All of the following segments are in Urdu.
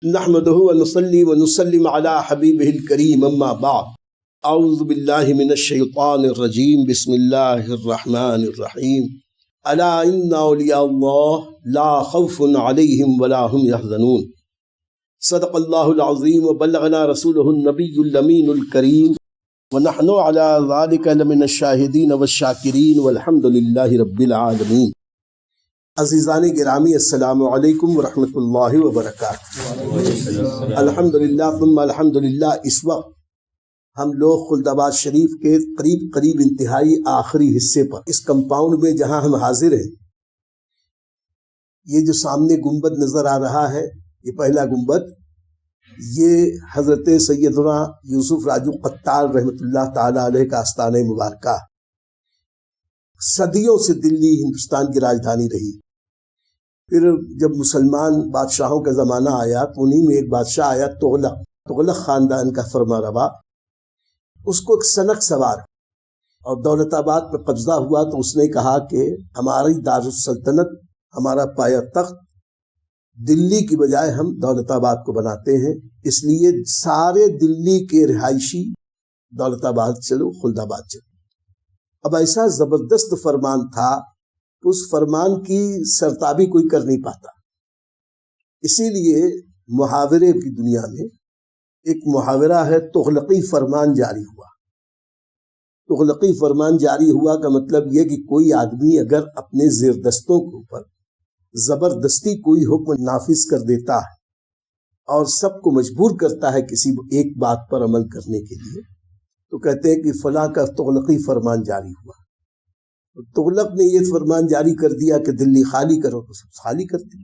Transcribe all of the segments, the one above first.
نحمده ونصلي ونسلم على حبيبه الكريم اما بعد اعوذ بالله من الشيطان الرجيم بسم الله الرحمن الرحيم الا ان اولياء الله لا خوف عليهم ولا هم يحزنون صدق الله العظيم وبلغنا رسوله النبي الامين الكريم ونحن على ذلك لمن الشاهدين والشاكرين والحمد لله رب العالمين۔ عزیزان گرامی السلام علیکم ورحمۃ اللہ وبرکاتہ۔ الحمدللہ ثم الحمدللہ، اس وقت ہم لوگ خلد آباد شریف کے قریب انتہائی آخری حصے پر اس کمپاؤنڈ میں جہاں ہم حاضر ہیں، یہ جو سامنے گنبد نظر آ رہا ہے، یہ پہلا گنبد، یہ حضرت سیدنا یوسف راجو قتال رحمۃ اللہ تعالی علیہ کا آستانہ مبارکہ، صدیوں سے دلی ہندوستان کی راجدھانی رہی۔ پھر جب مسلمان بادشاہوں کا زمانہ آیا تو انہی میں ایک بادشاہ آیا تغلق خاندان کا فرما روا، اس کو ایک سنک سوار اور دولت آباد پہ قبضہ ہوا تو اس نے کہا کہ ہماری دارالسلطنت، ہمارا پایہ تخت دلی کی بجائے ہم دولت آباد کو بناتے ہیں، اس لیے سارے دلی کے رہائشی دولت آباد چلو، خلد آباد چلو۔ اب ایسا زبردست فرمان تھا کہ اس فرمان کی سرتابی کوئی کر نہیں پاتا، اسی لیے محاورے کی دنیا میں ایک محاورہ ہے، تغلقی فرمان جاری ہوا۔ تغلقی فرمان جاری ہوا کا مطلب یہ کہ کوئی آدمی اگر اپنے زیر دستوں کے اوپر زبردستی کوئی حکم نافذ کر دیتا ہے اور سب کو مجبور کرتا ہے کسی ایک بات پر عمل کرنے کے لیے، تو کہتے ہیں کہ فلاں کا تغلقی فرمان جاری ہوا۔ تغلق نے یہ فرمان جاری کر دیا کہ دلی خالی کرو، تو سب خالی کرتی۔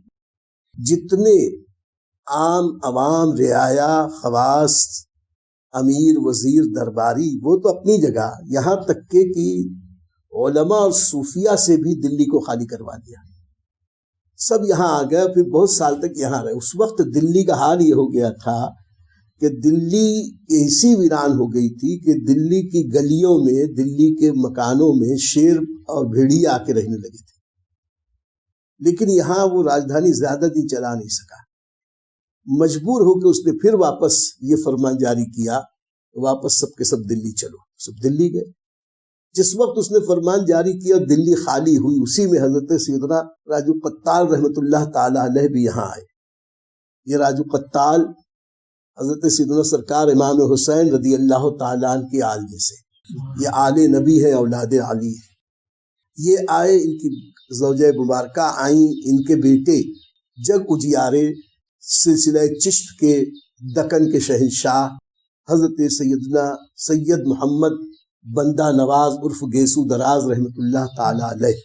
جتنے عام عوام، رعایا، خواص، امیر، وزیر، درباری، وہ تو اپنی جگہ، یہاں تک کہ علماء اور صوفیہ سے بھی دلی کو خالی کروا دیا، سب یہاں آ گئے، پھر بہت سال تک یہاں رہے۔ اس وقت دلی کا حال یہ ہو گیا تھا کہ دلی ایسی ویران ہو گئی تھی کہ دلی کی گلیوں میں، دلی کے مکانوں میں شیر اور بھیڑیے آ کے رہنے لگے تھے، لیکن یہاں وہ راجدھانی زیادہ دن چلا نہیں سکا، مجبور ہو کے اس نے پھر واپس یہ فرمان جاری کیا، واپس سب کے سب دلی چلو، سب دلی گئے۔ جس وقت اس نے فرمان جاری کیا دلی خالی ہوئی، اسی میں حضرت سیدنا راجو قتال رحمۃ اللہ تعالی علیہ بھی یہاں آئے۔ یہ راجو قتال حضرت سیدنا سرکار امام حسین رضی اللہ تعالیٰ عنہ کی آل میں سے، یہ آل نبی ہے، اولاد علی ہے۔ یہ آئے، ان کی زوجہ مبارکہ آئیں، ان کے بیٹے جگ اجیارے سلسلہ چشت کے دکن کے شہنشاہ حضرت سیدنا سید محمد بندہ نواز عرف گیسو دراز رحمۃ اللہ تعالی علیہ۔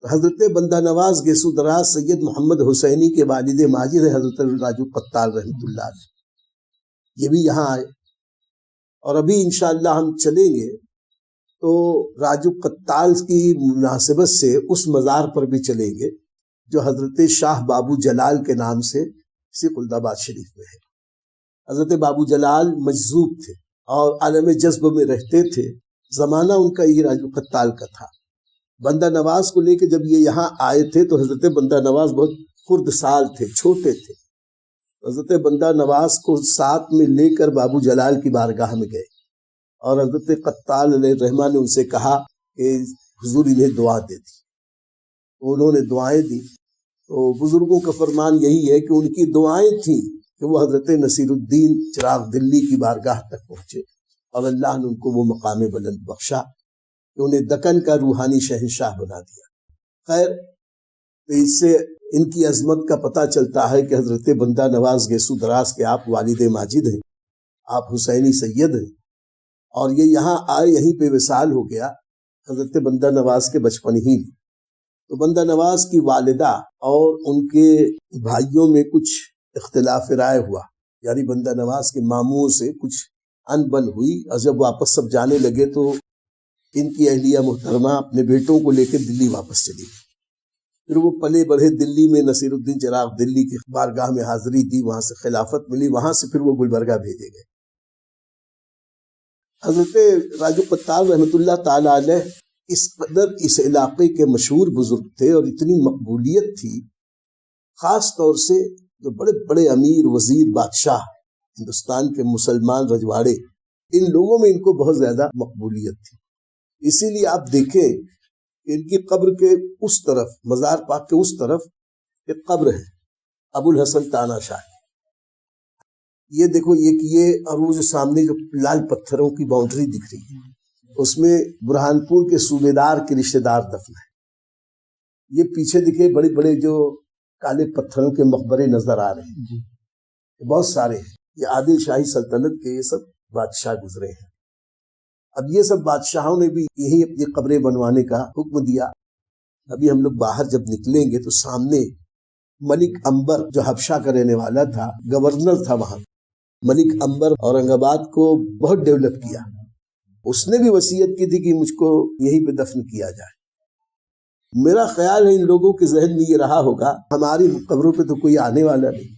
حضرت بندہ نواز گیسو دراز سید محمد حسینی کے والد ماجد ہے حضرت راجو قتال رحمۃ اللہ علیہ، یہ بھی یہاں آئے۔ اور ابھی انشاءاللہ ہم چلیں گے تو راجو قتال کی مناسبت سے اس مزار پر بھی چلیں گے جو حضرت شاہ بابو جلال کے نام سے اسی خلد آباد شریف میں ہے۔ حضرت بابو جلال مجذوب تھے اور عالم جذب میں رہتے تھے، زمانہ ان کا یہ راجو قتال کا تھا۔ بندہ نواز کو لے کے جب یہ یہاں آئے تھے تو حضرت بندہ نواز بہت خرد سال تھے، چھوٹے تھے۔ حضرت بندہ نواز کو ساتھ میں لے کر بابو جلال کی بارگاہ میں گئے اور حضرت قتال علیہ الرحمٰن نے ان سے کہا کہ حضور انہیں دعا دے دی، انہوں نے دعائیں دی۔ تو بزرگوں کا فرمان یہی ہے کہ ان کی دعائیں تھیں کہ وہ حضرت نصیر الدین چراغ دلی کی بارگاہ تک پہنچے اور اللہ نے ان کو وہ مقام بلند بخشا کہ انہیں دکن کا روحانی شہنشاہ بنا دیا۔ خیر، تو اس سے ان کی عظمت کا پتہ چلتا ہے کہ حضرت بندہ نواز گیسو دراز کے آپ والد ماجد ہیں، آپ حسینی سید ہیں، اور یہ یہاں آئے، یہیں پہ وصال ہو گیا حضرت بندہ نواز کے بچپن ہی میں۔ تو بندہ نواز کی والدہ اور ان کے بھائیوں میں کچھ اختلاف رائے ہوا، یعنی بندہ نواز کے ماموں سے کچھ ان بن ہوئی، اور جب واپس سب جانے لگے تو ان کی اہلیہ محترمہ اپنے بیٹوں کو لے کے دلی واپس چلی گئی۔ پھر وہ پلے بڑھے دلی میں، نصیر الدین چراغ دلی کی بارگاہ میں حاضری دی، وہاں سے خلافت ملی، وہاں سے پھر وہ گلبرگہ بھیجے گئے۔ حضرت راجو قتال رحمۃ اللہ تعالی علیہ اس قدر اس علاقے کے مشہور بزرگ تھے اور اتنی مقبولیت تھی، خاص طور سے جو بڑے بڑے امیر وزیر بادشاہ ہندوستان کے مسلمان رجواڑے، ان لوگوں میں ان کو بہت زیادہ مقبولیت تھی. اسی لیے آپ دیکھیں کہ ان کی قبر کے اس طرف، مزار پاک کے اس طرف ایک قبر ہے ابو الحسن تانا شاہ. یہ دیکھو یہ اور وہ جو سامنے جو لال پتھروں کی باؤنڈری دکھ رہی ہے، اس میں برہان پور کے صوبیدار کے رشتہ دار دفن ہیں. یہ پیچھے دیکھے بڑے بڑے جو کالے پتھروں کے مقبرے نظر آ رہے ہیں، بہت سارے ہیں. یہ عادل شاہی سلطنت کے یہ سب بادشاہ گزرے ہیں. اب یہ سب بادشاہوں نے بھی یہی اپنی قبریں بنوانے کا حکم دیا. ابھی ہم لوگ باہر جب نکلیں گے تو سامنے ملک امبر جو حبشہ کا رہنے والا تھا، گورنر تھا وہاں. ملک امبر اورنگ آباد کو بہت ڈیولپ کیا. اس نے بھی وصیت کی تھی کہ مجھ کو یہیں پہ دفن کیا جائے. میرا خیال ہے ان لوگوں کے ذہن میں یہ رہا ہوگا ہماری قبروں پہ تو کوئی آنے والا نہیں،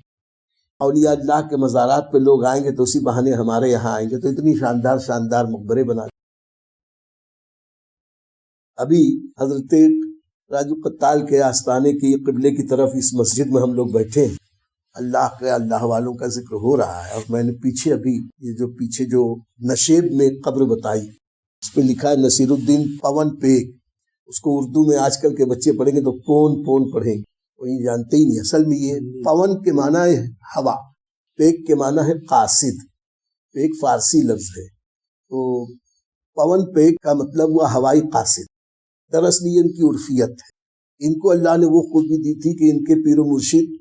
اولیاء اللہ کے مزارات پہ لوگ آئیں گے تو اسی بہانے ہمارے یہاں آئیں گے، تو اتنی شاندار شاندار مقبرے بنا. ابھی حضرت راجو قتال کے آستانے کی قبلے کی طرف اس مسجد میں ہم لوگ بیٹھے ہیں. اللہ والوں کا ذکر ہو رہا ہے. اور میں نے پیچھے ابھی یہ جو پیچھے جو نشیب میں قبر بتائی، اس پہ لکھا ہے نصیر الدین پون پیک. اس کو اردو میں آج کل کے بچے پڑھیں گے تو پون پڑھیں گے، وہی جانتے ہی نہیں. اصل میں یہ پون کے معنی ہے ہوا، پیک کے معنی ہے قاصد. پیک فارسی لفظ ہے، تو پون پیک کا مطلب ہوا ہوائی قاصد. دراصل یہ ان کی عرفیت ہے. ان کو اللہ نے وہ خود بھی دی تھی کہ ان کے پیر و مرشد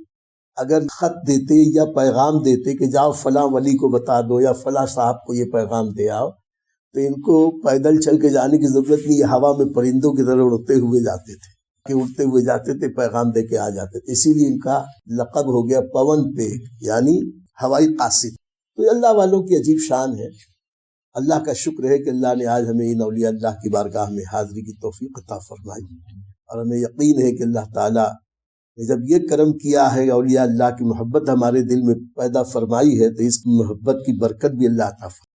اگر خط دیتے یا پیغام دیتے کہ جاؤ فلاں ولی کو بتا دو یا فلاں صاحب کو یہ پیغام دے آؤ، تو ان کو پیدل چل کے جانے کی ضرورت نہیں. یہ ہوا میں پرندوں کی طرح اڑتے ہوئے جاتے تھے، کہ اڑتے ہوئے جاتے تھے، پیغام دے کے آ جاتے تھے. اسی لیے ان کا لقب ہو گیا پون پیک، یعنی ہوائی قاصد. تو یہ اللہ والوں کی عجیب شان ہے. اللہ کا شکر ہے کہ اللہ نے آج ہمیں ان اولیاء اللہ کی بارگاہ میں حاضری کی توفیق عطا فرمائی. اور ہمیں یقین ہے کہ اللہ تعالیٰ نے جب یہ کرم کیا ہے، اولیاء اللہ کی محبت ہمارے دل میں پیدا فرمائی ہے، تو اس محبت کی برکت بھی اللہ عطا فرمائے.